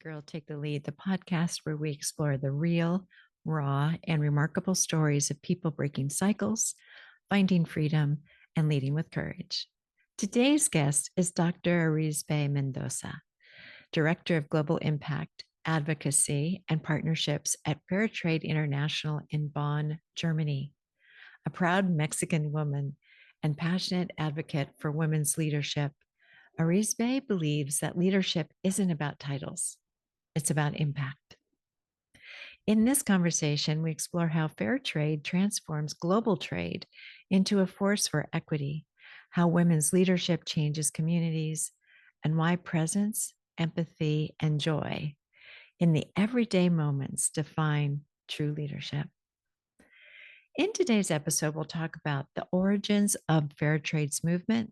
Girl Take the Lead, the podcast where we explore the real, raw, and remarkable stories of people breaking cycles, finding freedom, and leading with courage. Today's guest is Dr. Arisbe Mendoza, Director of Global Impact, Advocacy, and Partnerships at Fairtrade International in Bonn, Germany. A proud Mexican woman and passionate advocate for women's leadership, Arisbe believes that leadership isn't about titles, it's about impact. In this conversation, we explore how fair trade transforms global trade into a force for equity, how women's leadership changes communities, and why presence, empathy, and joy in the everyday moments define true leadership. In today's episode, we'll talk about the origins of fair trade's movement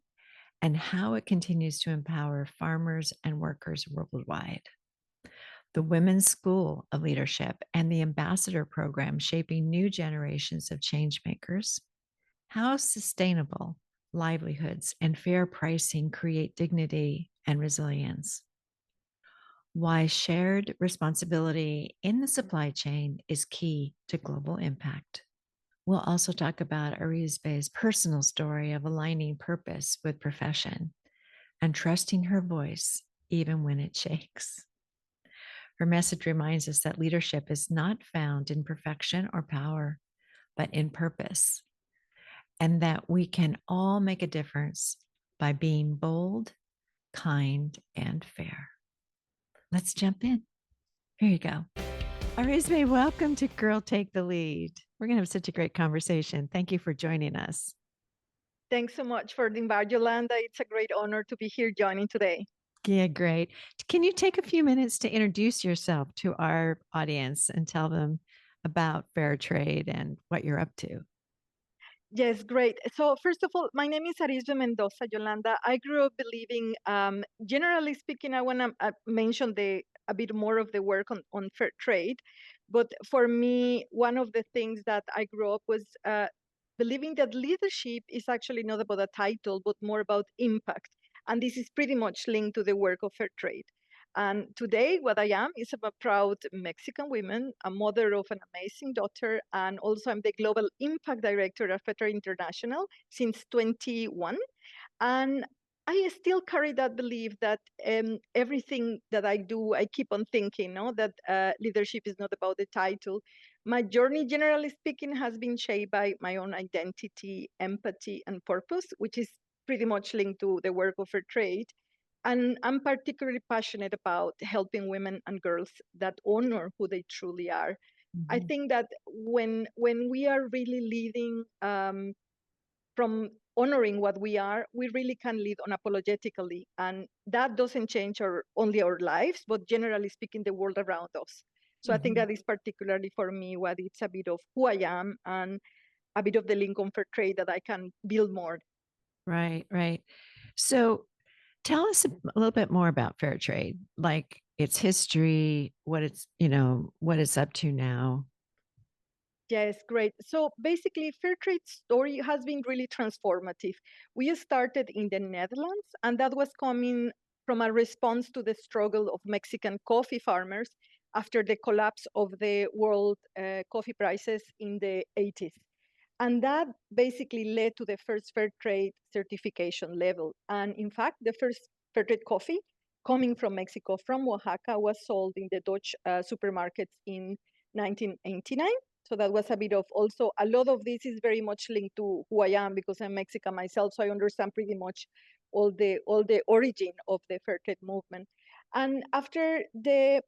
and how it continues to empower farmers and workers worldwide. The Women's School of Leadership and the Ambassador Program shaping new generations of changemakers. How sustainable livelihoods and fair pricing create dignity and resilience. Why shared responsibility in the supply chain is key to global impact. We'll also talk about Arisbe's personal story of aligning purpose with profession and trusting her voice even when it shakes. Her message reminds us that leadership is not found in perfection or power, but in purpose, and that we can all make a difference by being bold, kind, and fair. Let's jump in. Here you go. Arisbe, welcome to Girl Take the Lead. We're going to have such a great conversation. Thank you for joining us. Thanks so much for the invite, Yolanda. It's a great honor to be here joining today. Yeah, great. Can you take a few minutes to introduce yourself to our audience and tell them about fair trade and what you're up to? Yes, great. So first of all, my name is Arisbe Mendoza, Yolanda. I grew up believing, generally speaking, I want to mention a bit more of the work on fair trade. But for me, one of the things that I grew up was believing that leadership is actually not about a title, but more about impact. And this is pretty much linked to the work of fair trade. And today, what I am is a proud Mexican woman, a mother of an amazing daughter, and also I'm the Global Impact Director at Fairtrade International since 21. And I still carry that belief that everything that I do, I keep on thinking, that leadership is not about the title. My journey, generally speaking, has been shaped by my own identity, empathy, and purpose, which is pretty much linked to the work of Fairtrade. And I'm particularly passionate about helping women and girls that honor who they truly are. Mm-hmm. I think that when we are really leading from honoring what we are, we really can lead unapologetically. And that doesn't change only our lives, but generally speaking, the world around us. So I think that is particularly for me what it's a bit of who I am and a bit of the link on fair trade that I can build more. Right, right. So tell us a little bit more about fair trade, like its history, what it's up to now. Yes, great. So basically, Fairtrade's story has been really transformative. We started in the Netherlands, and that was coming from a response to the struggle of Mexican coffee farmers after the collapse of the world coffee prices in the 80s. And that basically led to the first Fairtrade certification level. And in fact, the first Fairtrade coffee coming from Mexico, from Oaxaca, was sold in the Dutch supermarkets in 1989. So that was a bit of also, a lot of this is very much linked to who I am because I'm Mexican myself. So I understand pretty much all the origin of the Fairtrade movement. And after the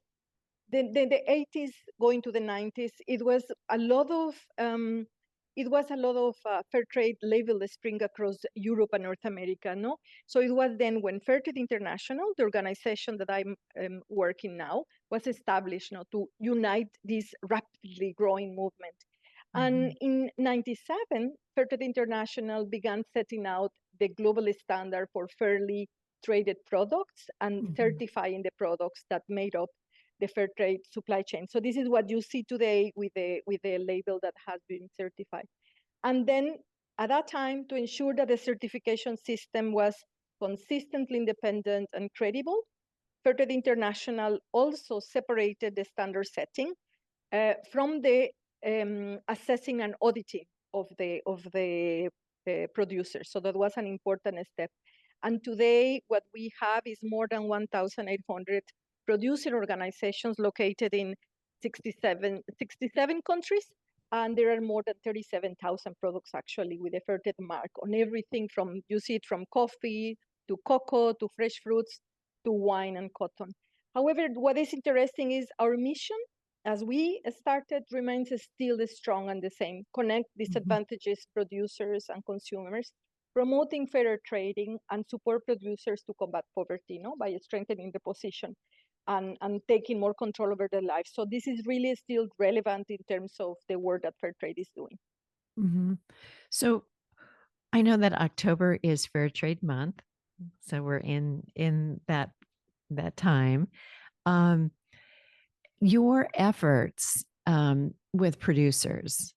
80s going to the 90s, it was a lot of fair trade label spring across Europe and North America, no? So it was then when Fairtrade International, the organization that I'm working now, was established, to unite this rapidly growing movement. And in 97, Fairtrade International began setting out the global standard for fairly traded products and certifying the products that made up the fair trade supply chain. So this is what you see today with the label that has been certified. And then at that time, to ensure that the certification system was consistently independent and credible, Fairtrade International also separated the standard setting from the assessing and auditing of the producers. So that was an important step. And today, what we have is more than 1,800 producer organizations located in 67 countries. And there are more than 37,000 products actually with a Fairtrade mark on everything from, you see it from coffee to cocoa to fresh fruits to wine and cotton. However, what is interesting is our mission as we started remains still strong and the same. Connect disadvantages producers and consumers, promoting fairer trading and support producers to combat poverty, by strengthening the position and taking more control over their lives. So this is really still relevant in terms of the work that Fairtrade is doing. Mm-hmm. So I know that October is Fairtrade Month, so we're in that time. Um, your efforts with producers.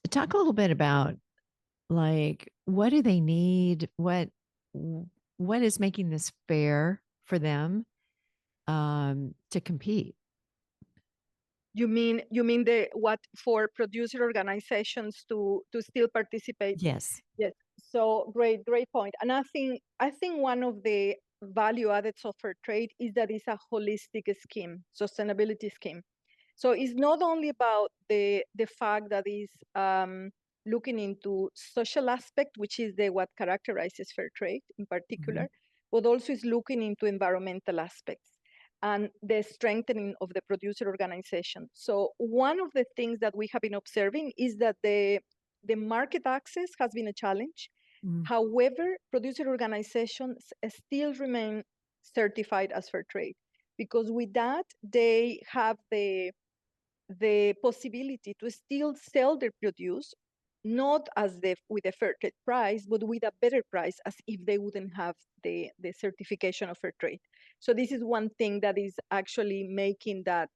Talk a little bit about like what do they need? What is making this fair for them to compete? You mean the what for producer organizations to still participate? Yes. Yes. So great point. And I think one of the value added of fair trade is that it's a holistic scheme, sustainability scheme. So it's not only about the fact that is looking into social aspect, which is the what characterizes fair trade in particular, but also is looking into environmental aspects and the strengthening of the producer organization. So one of the things that we have been observing is that the market access has been a challenge. Mm. However, producer organizations still remain certified as fair trade because with that they have the possibility to still sell their produce not as with a fair trade price, but with a better price as if they wouldn't have the certification of fair trade. So this is one thing that is actually making that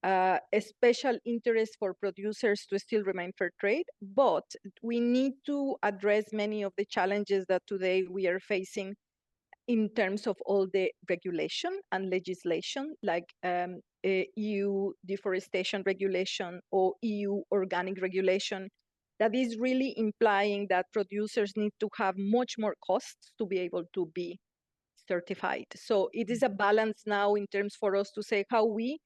a special interest for producers to still remain fair trade, but we need to address many of the challenges that today we are facing in terms of all the regulation and legislation, like EU deforestation regulation or EU organic regulation, that is really implying that producers need to have much more costs to be able to be certified. So it is a balance now in terms for us to say how we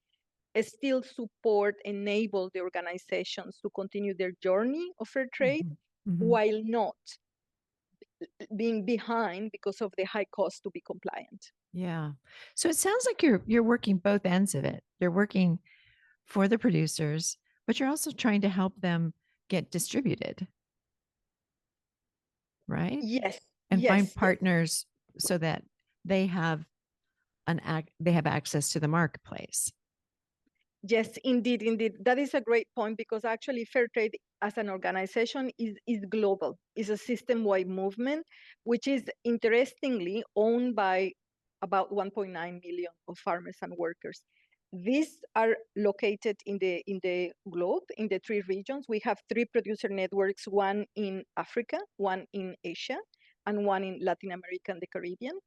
still support, enable the organizations to continue their journey of fair trade while not being behind because of the high cost to be compliant. Yeah. So it sounds like you're working both ends of it. You're working for the producers, but you're also trying to help them get distributed, right? Yes, And find yes, yes. partners so that they have they have access to the marketplace. Yes, indeed. That is a great point because actually Fairtrade as an organization is global, is a system-wide movement, which is interestingly owned by about 1.9 million of farmers and workers. These are located in the globe, in the three regions. We have three producer networks, one in Africa, one in Asia, and one in Latin America and the Caribbean,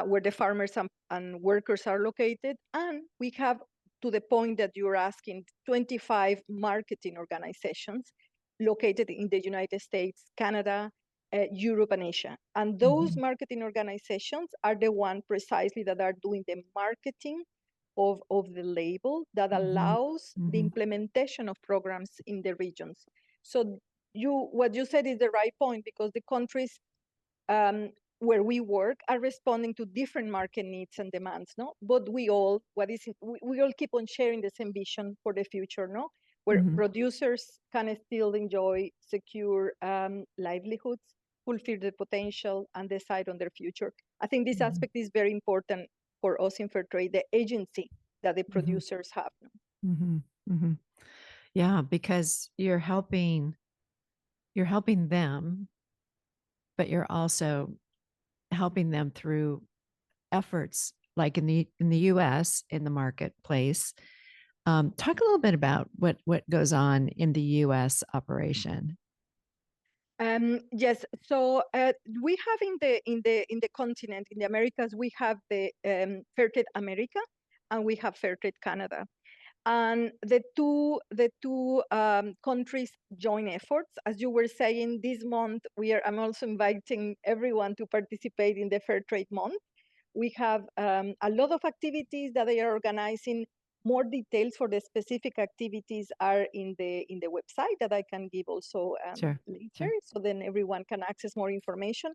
where the farmers and workers are located. And we have, to the point that you're asking, 25 marketing organizations located in the United States, Canada, Europe, and Asia. And those marketing organizations are the ones precisely that are doing the marketing of the label that allows the implementation of programs in the regions. So what you said is the right point because the countries where we work are responding to different market needs and demands, no? But we all keep on sharing the same vision for the future, no? Where producers can still enjoy secure livelihoods, fulfill their potential, and decide on their future. I think this aspect is very important for us in Fairtrade, the agency that the producers have. Yeah, because you're helping them, but you're also helping them through efforts like in the US in the marketplace. Talk a little bit about what goes on in the US operation. Yes, so we have in the continent, in the Americas, we have the Fairtrade America, and we have Fairtrade Canada. And the two countries join efforts. As you were saying, this month I'm also inviting everyone to participate in the Fairtrade Month. We have a lot of activities that they are organizing. More details for the specific activities are in the website that I can give also Sure. later, Sure. so then everyone can access more information.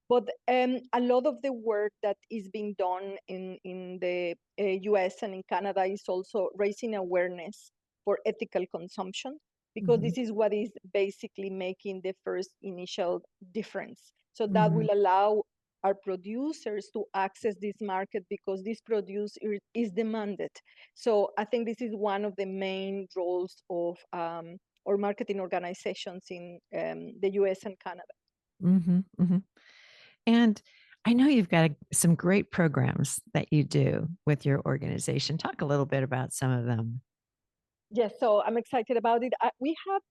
But a lot of the work that is being done in the US and in Canada is also raising awareness for ethical consumption, because Mm-hmm. this is what is basically making the first initial difference. So that Mm-hmm. will allow our producers to access this market, because this produce is demanded. So I think this is one of the main roles of or marketing organizations in the US and Canada. Mm-hmm. Mm-hmm. And I know you've got some great programs that you do with your organization. Talk a little bit about some of them. Yes, so I'm excited about it. We have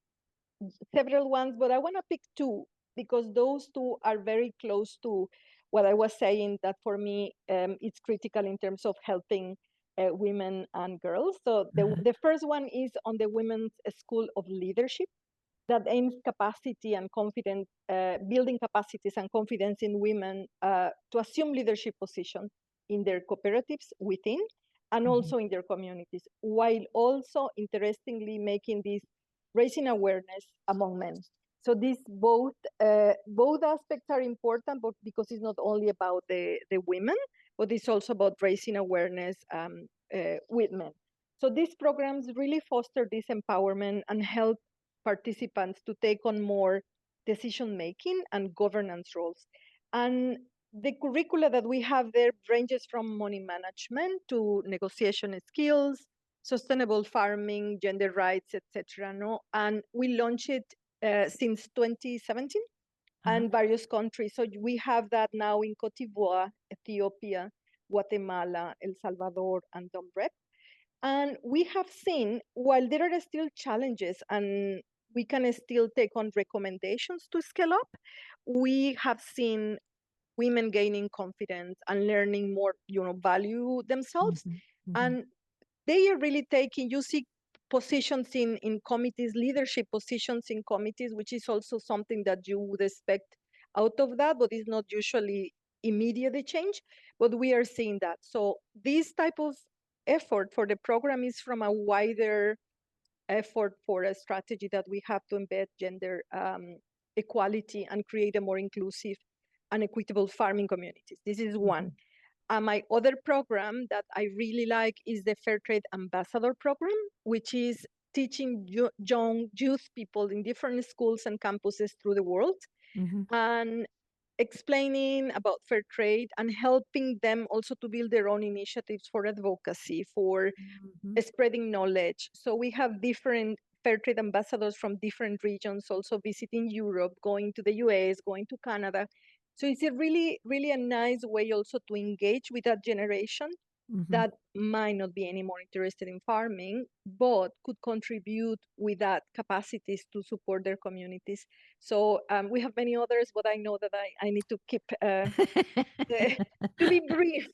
several ones, but I want to pick two, because those two are very close to what I was saying, that for me, it's critical in terms of helping women and girls. So Uh-huh. the first one is on the Women's School of Leadership, that aims capacity and confidence, building capacities and confidence in women to assume leadership positions in their cooperatives within, and Mhm. also in their communities, while also interestingly making this, raising awareness among men. So these both aspects are important, but because it's not only about the women, but it's also about raising awareness with men. So these programs really foster this empowerment and help participants to take on more decision making and governance roles. And the curricula that we have there ranges from money management to negotiation skills, sustainable farming, gender rights, etc. No, and we launched it since 2017 Uh-huh. and various countries. So we have that now in Cote d'Ivoire, Ethiopia, Guatemala, El Salvador, and Domrep. And we have seen, while there are still challenges and we can still take on recommendations to scale up, we have seen women gaining confidence and learning more, value themselves. Mhm. Mhm. And they are really taking, you see positions in committees, leadership positions in committees, which is also something that you would expect out of that, but is not usually immediate change, but we are seeing that. So this type of effort for the program is from a wider effort for a strategy that we have to embed gender equality and create a more inclusive and equitable farming communities. This is one. Mhm. My other program that I really like is the Fairtrade Ambassador Program, which is teaching young youth people in different schools and campuses through the world, Mhm. and explaining about fair trade and helping them also to build their own initiatives for advocacy, for Mhm. spreading knowledge. So we have different fair trade ambassadors from different regions also visiting Europe, going to the US, going to Canada. So it's a really, really a nice way also to engage with that generation Mhm. that might not be any more interested in farming, but could contribute with that capacities to support their communities. So we have many others, but I know that I need to keep to be brief.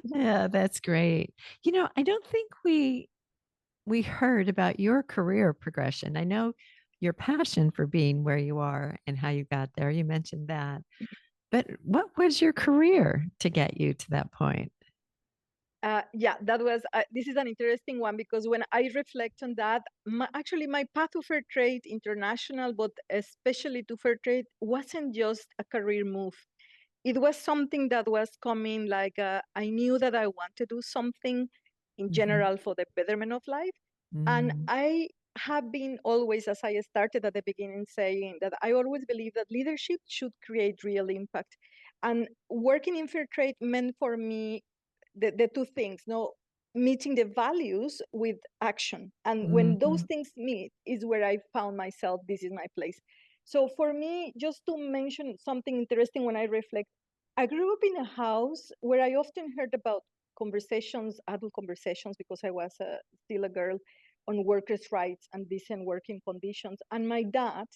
Yeah, that's great. I don't think we heard about your career progression. I know your passion for being where you are and how you got there. You mentioned that. But what was your career to get you to that point? Yeah, that was, this is an interesting one, because when I reflect on that, actually my path to Fairtrade International, but especially to Fairtrade, wasn't just a career move. It was something that was coming, like I knew that I want to do something in Mhm. general for the betterment of life. And Mm. I have been always, as I started at the beginning, saying that I always believe that leadership should create real impact. And working in Fairtrade meant for me the two things, no, meeting the values with action. And when those Mhm. things meet is where I found myself, this is my place. So for me, just to mention something interesting when I reflect, I grew up in a house where I often heard about conversations, adult conversations, because I was still a girl, on workers' rights and decent working conditions. And my dad,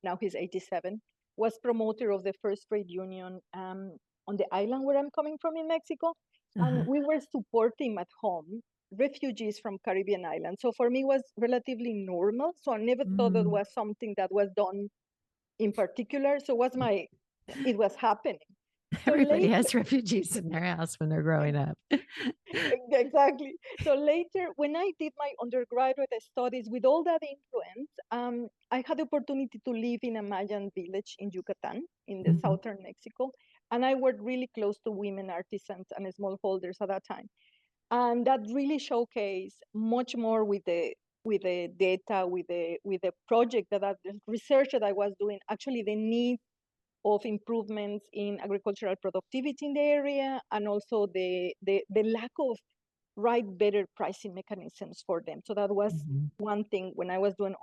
now he's 87, was promoter of the first trade union on the island where I'm coming from in Mexico. And we were supporting at home refugees from Caribbean islands. So for me, it was relatively normal. So I never thought it was something that was done in particular. So it was happening. So Everybody later, has refugees in their house when they're growing up. exactly. So later, when I did my undergraduate studies with all that influence, I had the opportunity to live in a Mayan village in Yucatan, in the southern Mexico. And I worked really close to women artisans and smallholders at that time. And that really showcased much more with the data, with the project the research that I was doing, actually the need of improvements in agricultural productivity in the area, and also the lack of better pricing mechanisms for them. So that was one thing when I was doing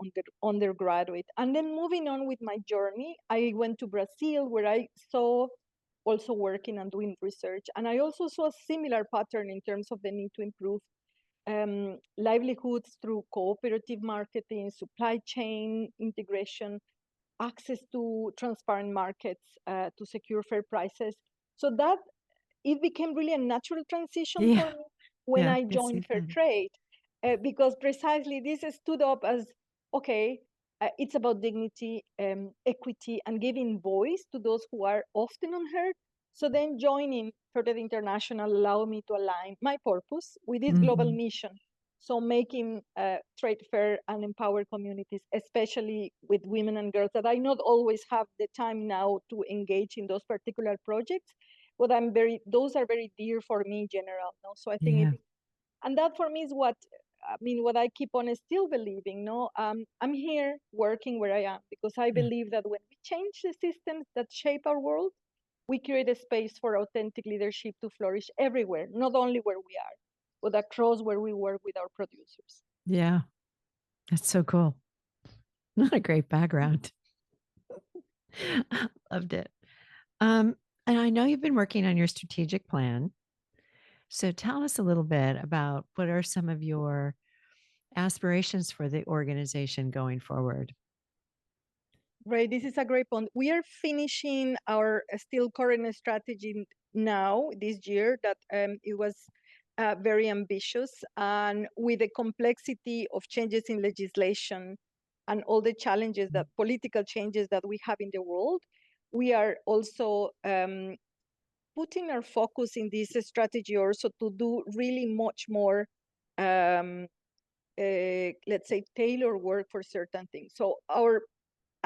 undergraduate. And then moving on with my journey, I went to Brazil, where I saw also working and doing research. And I also saw a similar pattern in terms of the need to improve livelihoods through cooperative marketing, supply chain integration, access to transparent markets to secure fair prices. So that it became really a natural transition Yeah. for me when Yeah. I I see joined that. Fairtrade, because precisely this stood up as, okay, it's about dignity, equity, and giving voice to those who are often unheard. So then joining Fairtrade International allowed me to align my purpose with this global mission. So making trade fair and empower communities, especially with women and girls that I not always have the time now to engage in those particular projects, but those are very dear for me in general. No? So I think Yeah. and that for me is what I keep on still believing. No, I'm here working where I am because I believe that when we change the systems that shape our world, we create a space for authentic leadership to flourish everywhere, not only where we are, but across where we work with our producers. Yeah. That's so cool. What a great background. Loved it. And I know you've been working on your strategic plan. So tell us a little bit about what are some of your aspirations for the organization going forward. Right, this is a great point. We are finishing our still current strategy now this year that it was very ambitious, and with the complexity of changes in legislation and all the challenges that political changes that we have in the world, we are also putting our focus in this strategy also to do really much more let's say tailor work for certain things. So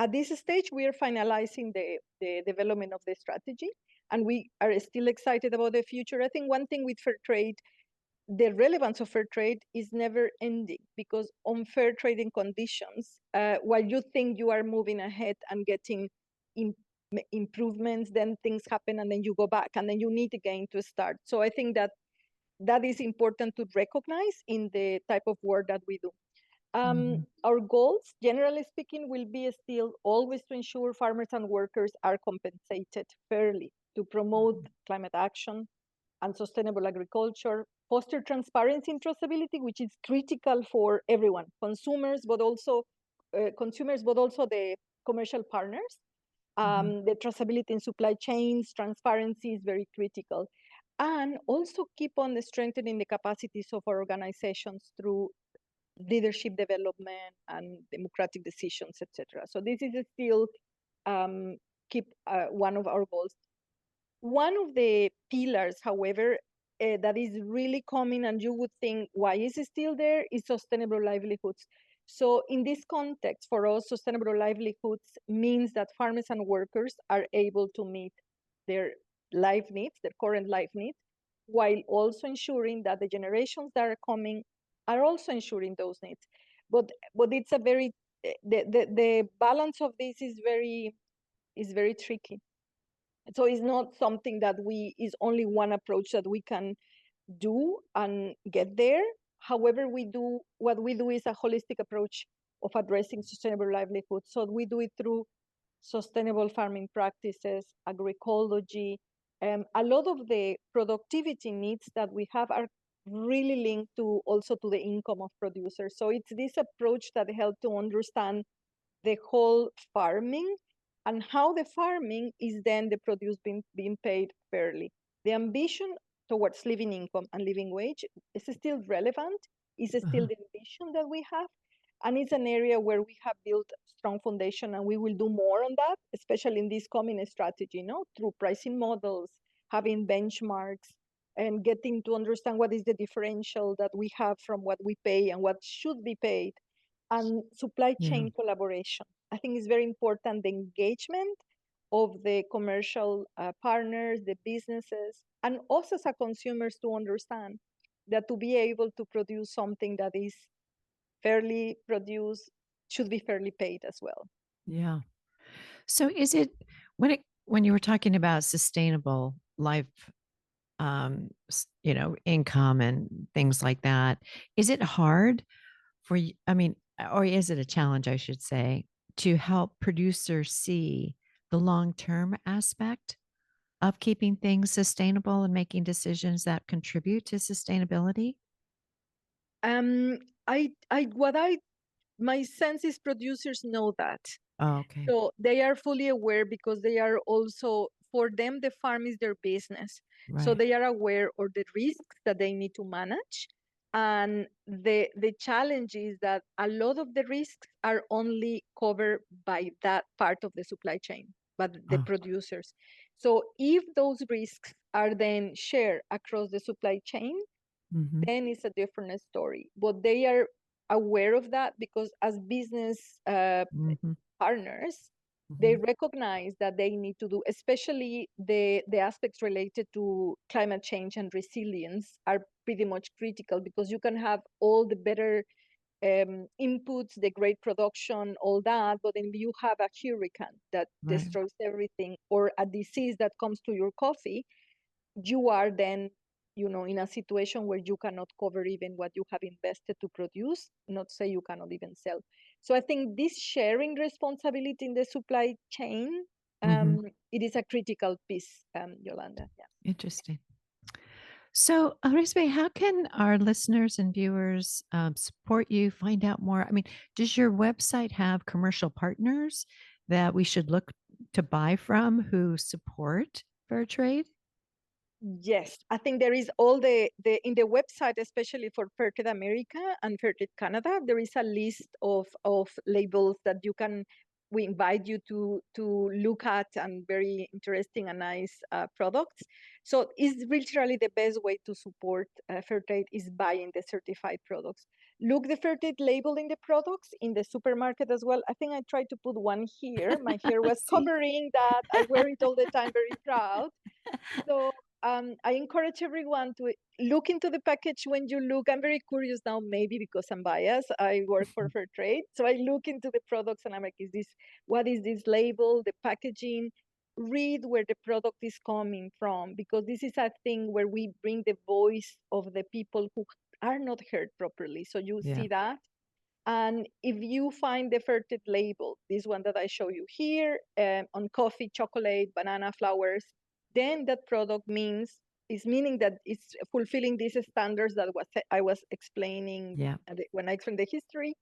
at this stage, we are finalizing the development of the strategy, and we are still excited about the future. I think one thing with fair trade, the relevance of fair trade is never ending, because on fair trading conditions, while you think you are moving ahead and getting improvements, then things happen and then you go back and then you need again to start. So I think that is important to recognize in the type of work that we do. Our goals, generally speaking, will be still always to ensure farmers and workers are compensated fairly, to promote climate action and sustainable agriculture, foster transparency and traceability, which is critical for everyone, consumers, but also the commercial partners. The traceability in supply chains, transparency is very critical. And also keep on strengthening the capacities of our organizations through leadership development and democratic decisions, etc. So this is still keep one of our goals. One of the pillars, however, that is really coming, and you would think, why is it still there, is sustainable livelihoods. So in this context, for us, sustainable livelihoods means that farmers and workers are able to meet their life needs, their current life needs, while also ensuring that the generations that are coming are also ensuring those needs. But it's a very the balance of this is very tricky. So it's not something that is only one approach that we can do and get there. However, what we do is a holistic approach of addressing sustainable livelihood. So we do it through sustainable farming practices, agroecology. A lot of the productivity needs that we have are really linked to also to the income of producers. So it's this approach that helps to understand the whole farming and how the farming is then the produce being paid fairly. The ambition towards living income and living wage is still relevant, is still the ambition that we have, and it's an area where we have built strong foundation, and we will do more on that, especially in this coming strategy, through pricing models, having benchmarks, and getting to understand what is the differential that we have from what we pay and what should be paid, and supply Yeah. chain collaboration. I think it's very important the engagement of the commercial partners, the businesses, and also as a consumers to understand that to be able to produce something that is fairly produced should be fairly paid as well. Yeah. So is it when you were talking about sustainable life, income and things like that, is it hard for you? I mean, or is it a challenge, I should say, to help producers see the long-term aspect of keeping things sustainable and making decisions that contribute to sustainability? Um, what my sense is producers know that. Oh, okay. So they are fully aware because they are also, for them, the farm is their business. So Right. they are aware of the risks that they need to manage. And the challenge is that a lot of the risks are only covered by that part of the supply chain, but the Oh, producers. So if those risks are then shared across the supply chain, mhm, then it's a different story. But they are aware of that because as business mhm, partners, they mhm. recognize that they need to do, especially the aspects related to climate change and resilience are pretty much critical because you can have all the better inputs, the great production, all that, but then you have a hurricane that Right. destroys everything or a disease that comes to your coffee, you are then in a situation where you cannot cover even what you have invested to produce, not say you cannot even sell. So I think this sharing responsibility in the supply chain, Mhm. it is a critical piece, Yolanda. Yeah. Interesting. So, Arisbe, how can our listeners and viewers support you, find out more? I mean, does your website have commercial partners that we should look to buy from who support fair trade? Yes, I think there is all the in the website, especially for Fairtrade America and Fairtrade Canada, there is a list of labels that you can. We invite you to look at, and very interesting and nice products. So it's literally the best way to support Fairtrade is buying the certified products. Look the Fairtrade label in the products in the supermarket as well. I think I tried to put one here. My hair I was see. covering that. I wear it all the time, very proud. So I encourage everyone to look into the package when you look. I'm very curious now, maybe because I'm biased. I work for Fairtrade, so I look into the products and I'm like, what is this label, the packaging? Read where the product is coming from, because this is a thing where we bring the voice of the people who are not heard properly. So you Yeah. see that. And if you find the Fairtrade label, this one that I show you here, on coffee, chocolate, banana, flowers, then that product is meaning that it's fulfilling these standards that I was explaining Yeah. when I explained the history,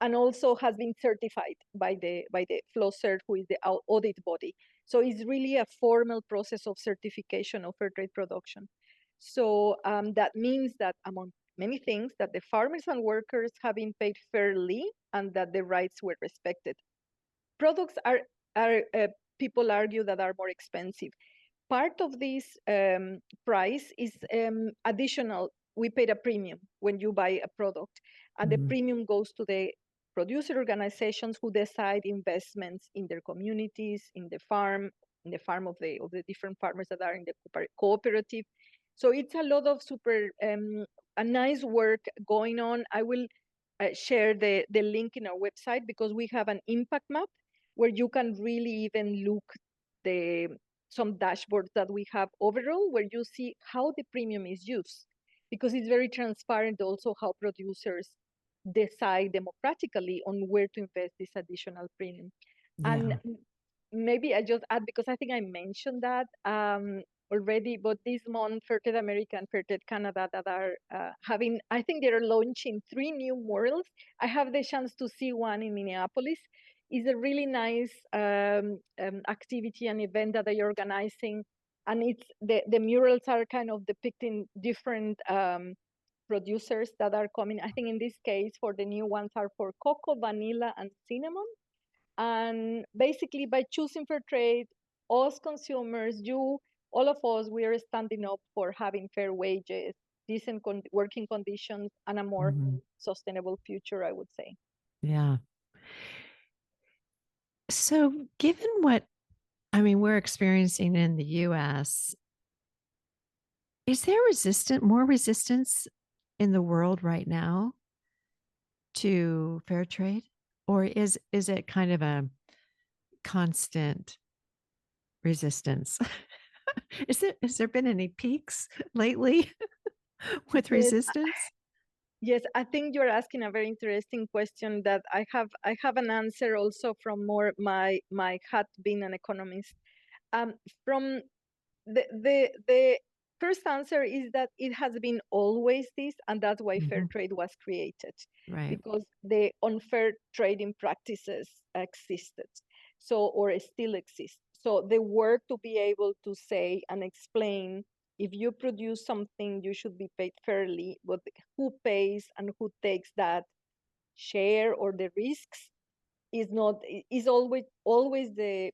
and also has been certified by the FlowCert, who is the audit body. So it's really a formal process of certification of fair trade production. So that means that, among many things, that the farmers and workers have been paid fairly and that the rights were respected. Products are people argue that are more expensive. Part of this price is additional. We paid a premium when you buy a product, and the Mhm. premium goes to the producer organizations who decide investments in their communities, in the farm of the different farmers that are in the cooperative. So it's a lot of super a nice work going on. I will share the link in our website because we have an impact map where you can really even look the some dashboards that we have overall where you see how the premium is used, because it's very transparent also how producers decide democratically on where to invest this additional premium. And Yeah. maybe I just add, because I think I mentioned that already, but this month, Fairtrade America and Fairtrade Canada that are having, I think they're launching 3 new murals. I have the chance to see one in Minneapolis. is a really nice activity and event that they're organizing. And it's the murals are kind of depicting different producers that are coming. I think in this case, for the new ones are for cocoa, vanilla, and cinnamon. And basically, by choosing fair trade, us consumers, you, all of us, we are standing up for having fair wages, decent working conditions, and a more sustainable future, I would say. Yeah. So, given what we're experiencing in the US, is there more resistance in the world right now to fair trade? Or is it kind of a constant resistance? Has there been any peaks lately with Yes, resistance? yes, I think you're asking a very interesting question that I have an answer also from more my hat being an economist. From the first answer is that it has been always this, and that's why fair trade was created, Right. because the unfair trading practices existed, so or still exist. So the work to be able to say and explain, if you produce something, you should be paid fairly, but who pays and who takes that share or the risks is not is always the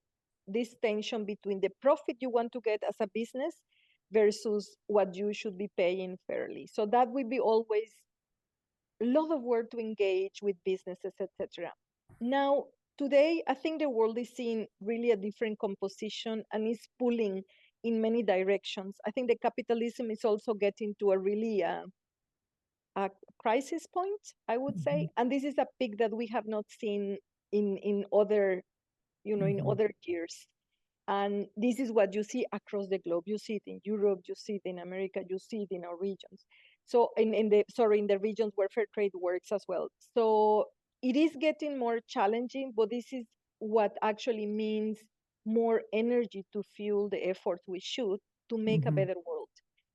this tension between the profit you want to get as a business versus what you should be paying fairly. So that will be always a lot of work to engage with businesses, etc. Now, today, I think the world is seeing really a different composition and is pulling in many directions. I think the capitalism is also getting to a really a crisis point, I would say, and this is a peak that we have not seen in other in other years. And this is what you see across the globe. You see it in Europe, you see it in America, you see it in our regions. So in the regions where fair trade works as well. So it is getting more challenging, but this is what actually means more energy to fuel the effort we should to make a better world.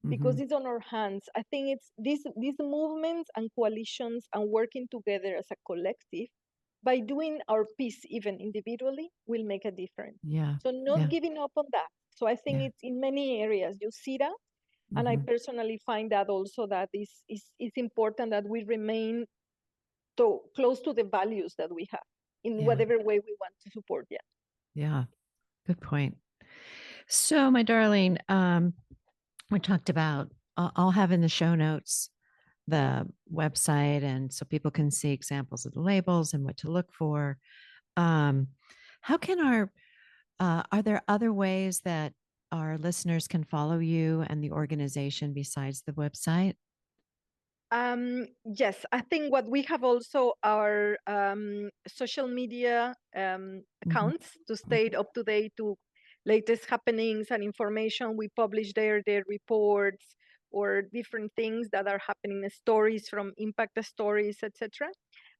Because it's on our hands. I think it's these movements and coalitions and working together as a collective by doing our piece even individually will make a difference. Yeah. So not giving up on that. So I think Yeah. it's in many areas you see that. And I personally find that also that is important that we remain close to the values that we have in Yeah. whatever way we want to support. Yeah. Yeah. Good point. So, my darling, we talked about, I'll have in the show notes the website, and so people can see examples of the labels and what to look for. How can are there other ways that our listeners can follow you and the organization besides the website? Yes, I think what we have also our social media accounts to stay up to date to latest happenings and information. We publish there their reports or different things that are happening, stories from impact stories, etc.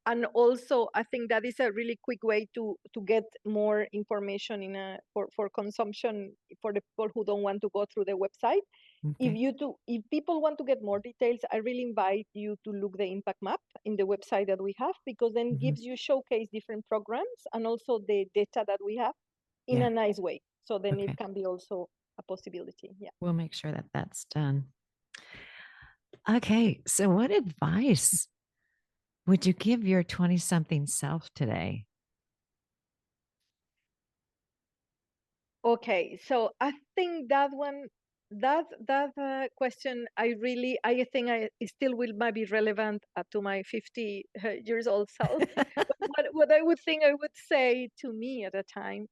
And also, I think that is a really quick way to get more information in a for consumption for the people who don't want to go through the website. Okay. If people want to get more details, I really invite you to look the impact map in the website that we have, because then gives you showcase different programs and also the data that we have in Yeah. a nice way. So then it Okay. can be also a possibility. Yeah. We'll make sure that that's done. Okay. So, what advice would you give your 20 something self today? Okay, so I think that one, that question, I think it still will might be relevant to my 50 years old self. But what I would think I would say to me at a time,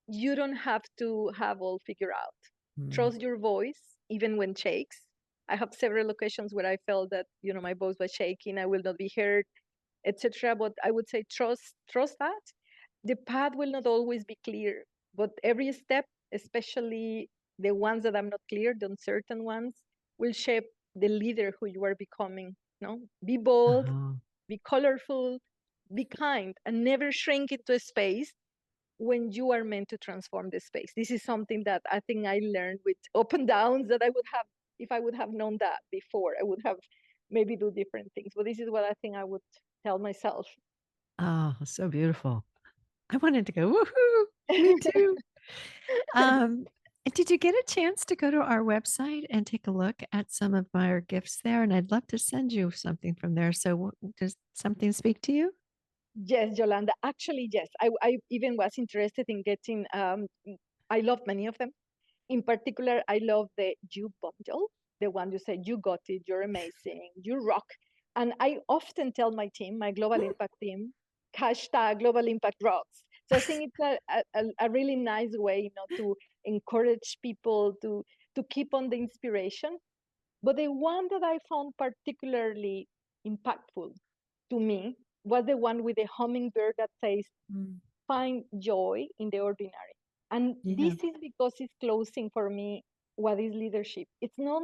you don't have to have all figured out. Trust your voice, even when shakes. I have several occasions where I felt that my voice was shaking, I will not be heard, etc. But I would say trust that. The path will not always be clear, but every step, especially the ones that are not clear, the uncertain ones, will shape the leader who you are becoming. No, be bold, Oh, be colorful, be kind, and never shrink into a space when you are meant to transform the space. This is something that I think I learned with up and downs that I would have, if I would have known that before, I would have maybe do different things. But this is what I think I would tell myself. oh, so beautiful. I wanted to go, woohoo, me too. Um, did you get a chance to go to our website and take a look at some of our gifts there? And I'd love to send you something from there. So, does something speak to you? Yes, Yolanda. Actually, yes. I even was interested in getting, I love many of them. In particular, I love the You bundle, the one you said, you got it, you're amazing, you rock. And I often tell my team, my Global Impact team, hashtag Global Impact rocks. So I think it's a really nice way, to encourage people to keep on the inspiration. But the one that I found particularly impactful to me was the one with the hummingbird that says, Mm, find joy in the ordinary. And this yeah. is because it's closing for me what is leadership. It's not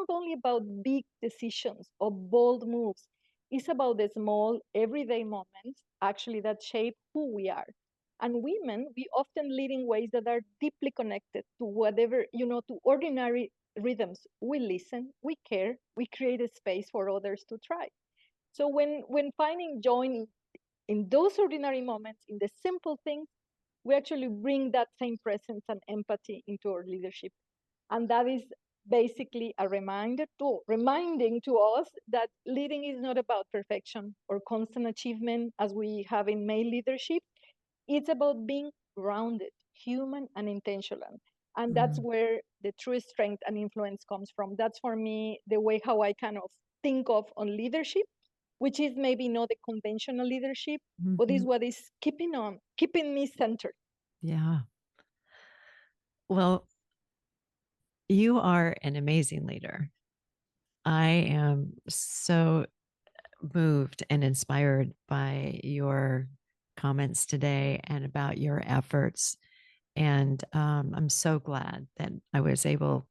only about big decisions or bold moves. It's about the small everyday moments actually that shape who we are. And women, we often lead in ways that are deeply connected to whatever, to ordinary rhythms. We listen, we care, we create a space for others to thrive. So when finding joy in those ordinary moments, in the simple things, we actually bring that same presence and empathy into our leadership. And that is basically a reminding to us that leading is not about perfection or constant achievement as we have in male leadership. It's about being grounded, human, and intentional. And that's Mm, where the true strength and influence comes from. That's for me the way how I kind of think of on leadership, which is maybe not the conventional leadership, but is mhm. what is keeping me centered. Yeah. Well, you are an amazing leader. I am so moved and inspired by your comments today and about your efforts. And I'm so glad that I was able,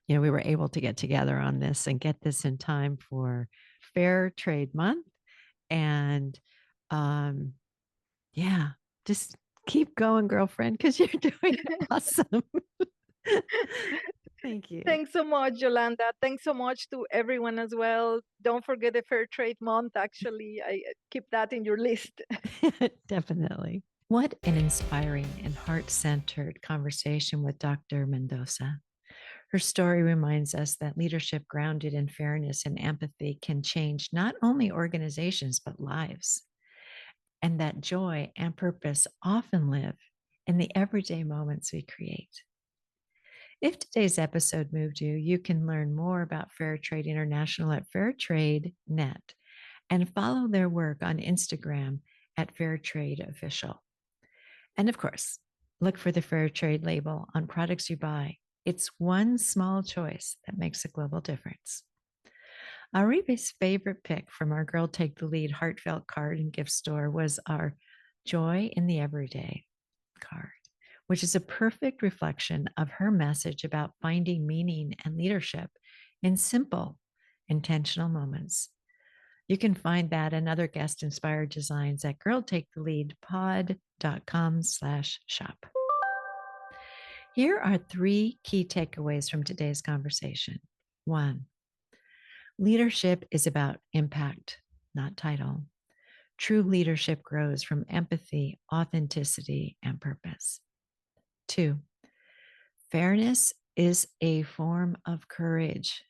we were able to get together on this and get this in time for Fair Trade Month. And um, yeah, just keep going, girlfriend, because you're doing awesome. Thank you. Thanks so much, Yolanda. Thanks so much to everyone as well. Don't forget the Fair Trade Month, actually. I keep that in your list. Definitely. What an inspiring and heart centered conversation with Dr. Mendoza. Her story reminds us that leadership grounded in fairness and empathy can change not only organizations, but lives, and that joy and purpose often live in the everyday moments we create. If today's episode moved you, you can learn more about Fairtrade International at Fairtrade Net and follow their work on Instagram at Fairtrade Official. And of course, look for the Fairtrade label on products you buy. It's one small choice that makes a global difference. Aribe's favorite pick from our Girl Take the Lead heartfelt card and gift store was our Joy in the Everyday card, which is a perfect reflection of her message about finding meaning and leadership in simple, intentional moments. You can find that and other guest inspired designs at girltaketheleadpod.com/shop. Here are 3 key takeaways from today's conversation. 1, leadership is about impact, not title. True leadership grows from empathy, authenticity, and purpose. 2, fairness is a form of courage.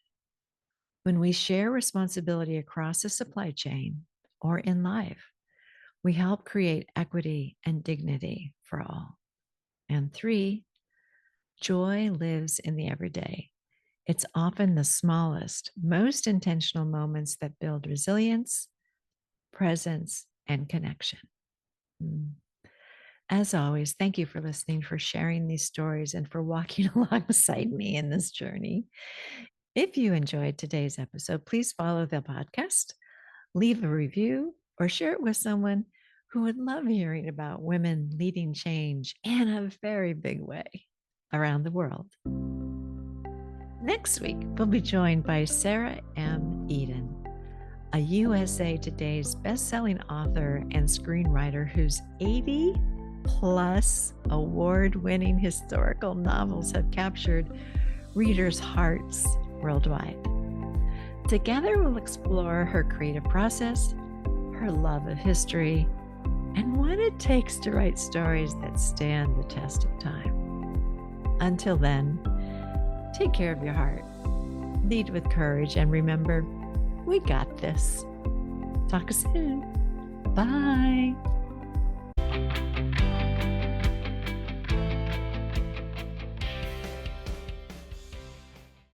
When we share responsibility across the supply chain or in life, we help create equity and dignity for all. And 3, joy lives in the everyday. It's often the smallest, most intentional moments that build resilience, presence, and connection. As always, thank you for listening, for sharing these stories, and for walking alongside me in this journey. If you enjoyed today's episode, please follow the podcast, leave a review, or share it with someone who would love hearing about women leading change in a very big way around the world. Next week, we'll be joined by Sarah M. Eden, a USA Today's best-selling author and screenwriter whose 80-plus award-winning historical novels have captured readers' hearts worldwide. Together, we'll explore her creative process, her love of history, and what it takes to write stories that stand the test of time. Until then, take care of your heart, lead with courage, and remember, we got this. Talk soon. Bye.